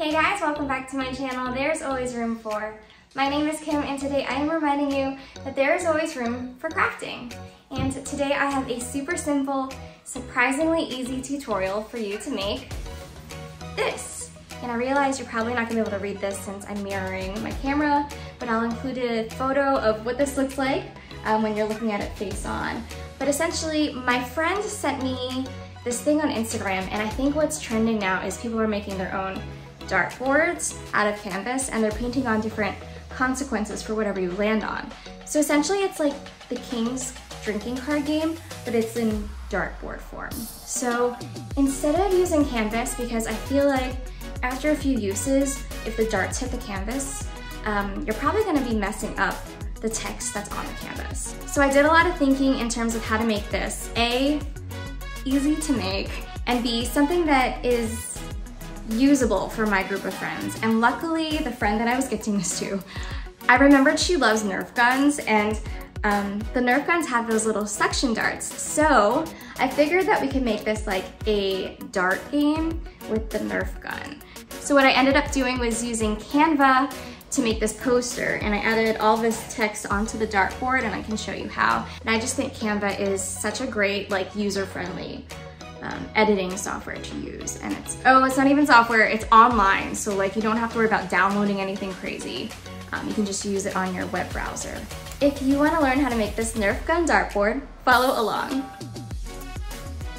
Hey guys, welcome back to my channel, There's Always Room For. My name is Kim and today I am reminding you that there is always room for crafting. And today I have a super simple, surprisingly easy tutorial for you to make this. And I realize you're probably not gonna be able to read this since I'm mirroring my camera, but I'll include a photo of what this looks like when you're looking at it face on. But essentially, my friend sent me this thing on Instagram, and I think what's trending now is people are making their own dartboards out of canvas and they're painting on different consequences for whatever you land on. So essentially it's like the King's drinking card game, but it's in dartboard form. So instead of using canvas, because I feel like after a few uses, if the darts hit the canvas, you're probably gonna be messing up the text that's on the canvas. So I did a lot of thinking in terms of how to make this, A, easy to make, and B, something that is usable for my group of friends. And luckily, the friend that I was gifting this to, I remembered she loves Nerf guns, and the Nerf guns have those little suction darts. So I figured that we could make this like a dart game with the Nerf gun. So what I ended up doing was using Canva to make this poster, and I added all this text onto the dartboard, and I can show you how. And I just think Canva is such a great, like, user-friendly editing software to use. And it's not even software, it's online, so like you don't have to worry about downloading anything crazy. You can just use it on your web browser. If you want to learn how to make this Nerf gun dartboard, follow along.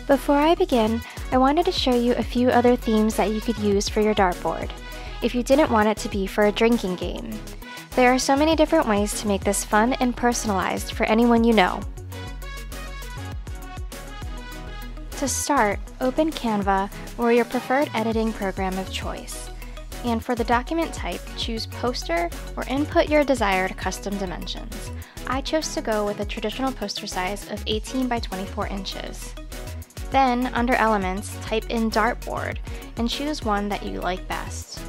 Before I begin, I wanted to show you a few other themes that you could use for your dartboard, if you didn't want it to be for a drinking game. There are so many different ways to make this fun and personalized for anyone you know. To start, open Canva or your preferred editing program of choice. And for the document type, choose poster or input your desired custom dimensions. I chose to go with a traditional poster size of 18 by 24 inches. Then, under Elements, type in dartboard and choose one that you like best.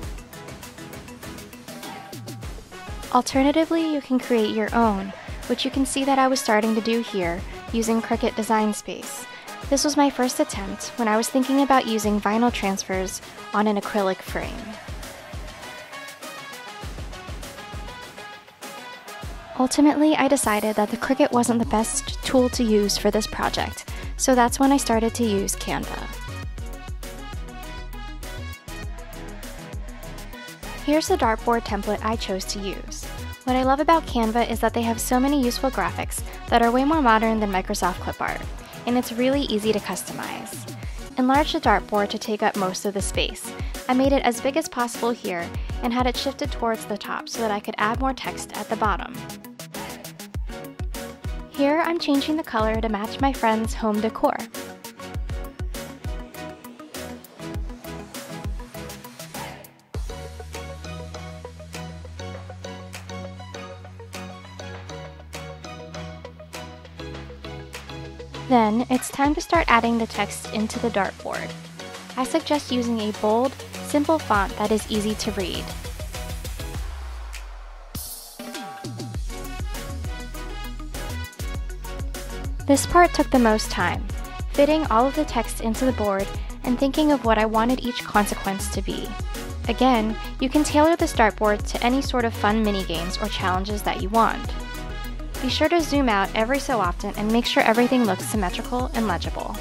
Alternatively, you can create your own, which you can see that I was starting to do here using Cricut Design Space. This was my first attempt when I was thinking about using vinyl transfers on an acrylic frame. Ultimately, I decided that the Cricut wasn't the best tool to use for this project, so that's when I started to use Canva. Here's the dartboard template I chose to use. What I love about Canva is that they have so many useful graphics that are way more modern than Microsoft Clip Art, and it's really easy to customize. Enlarge the dartboard to take up most of the space. I made it as big as possible here and had it shifted towards the top so that I could add more text at the bottom. Here I'm changing the color to match my friend's home decor. Then, it's time to start adding the text into the dartboard. I suggest using a bold, simple font that is easy to read. This part took the most time, fitting all of the text into the board and thinking of what I wanted each consequence to be. Again, you can tailor this dartboard to any sort of fun mini-games or challenges that you want. Be sure to zoom out every so often and make sure everything looks symmetrical and legible.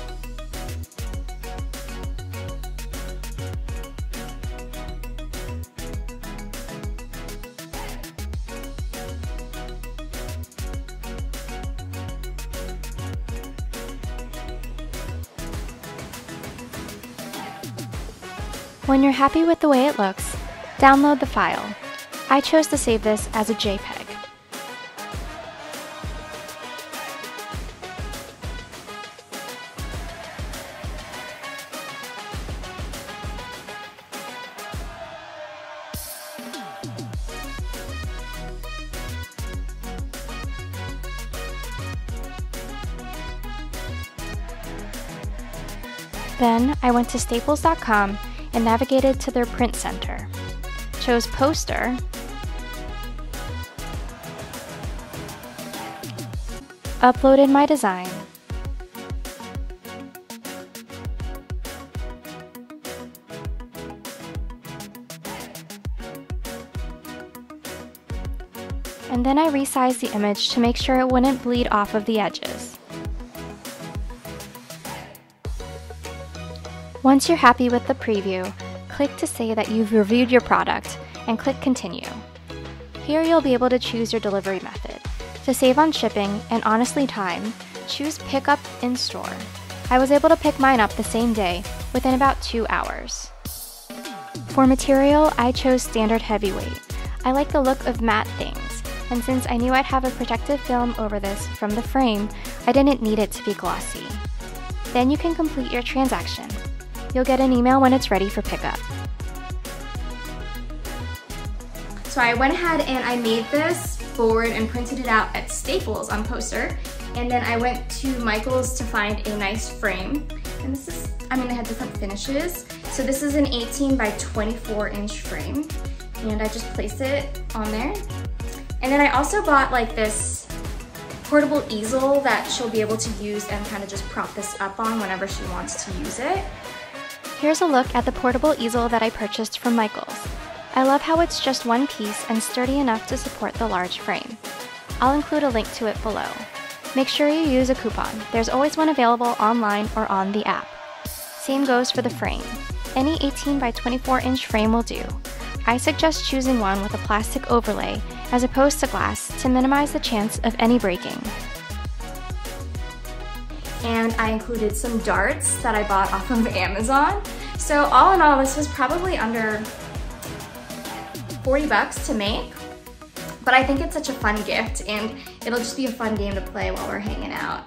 When you're happy with the way it looks, download the file. I chose to save this as a JPEG. Then, I went to staples.com and navigated to their print center. Chose poster, uploaded my design, and then I resized the image to make sure it wouldn't bleed off of the edges. Once you're happy with the preview, click to say that you've reviewed your product and click Continue. Here you'll be able to choose your delivery method. To save on shipping and honestly time, choose Pickup in Store. I was able to pick mine up the same day within about 2 hours. For material, I chose standard heavyweight. I like the look of matte things, and since I knew I'd have a protective film over this from the frame, I didn't need it to be glossy. Then you can complete your transaction. You'll get an email when it's ready for pickup. So I went ahead and I made this board and printed it out at Staples on poster. And then I went to Michael's to find a nice frame. And this is, they had different finishes. So this is an 18 by 24 inch frame. And I just placed it on there. And then I also bought like this portable easel that she'll be able to use and kind of just prop this up on whenever she wants to use it. Here's a look at the portable easel that I purchased from Michael's. I love how it's just one piece and sturdy enough to support the large frame. I'll include a link to it below. Make sure you use a coupon. There's always one available online or on the app. Same goes for the frame. Any 18 by 24 inch frame will do. I suggest choosing one with a plastic overlay as opposed to glass to minimize the chance of any breaking. And I included some darts that I bought off of Amazon. So all in all, this was probably under 40 bucks to make, but I think it's such a fun gift and it'll just be a fun game to play while we're hanging out.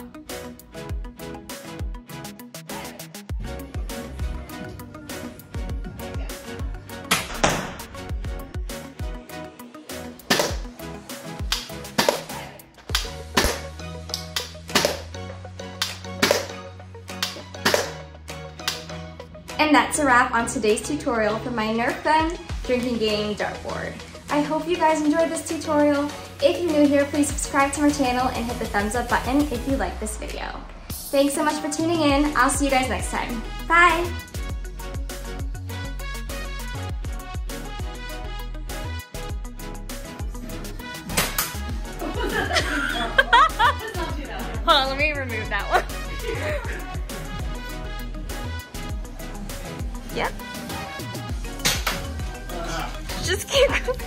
And that's a wrap on today's tutorial for my NERF gun drinking game dartboard. I hope you guys enjoyed this tutorial. If you're new here, please subscribe to my channel and hit the thumbs up button if you like this video. Thanks so much for tuning in. I'll see you guys next time. Bye! Hold on, let me remove that one. Yep. Just keep going.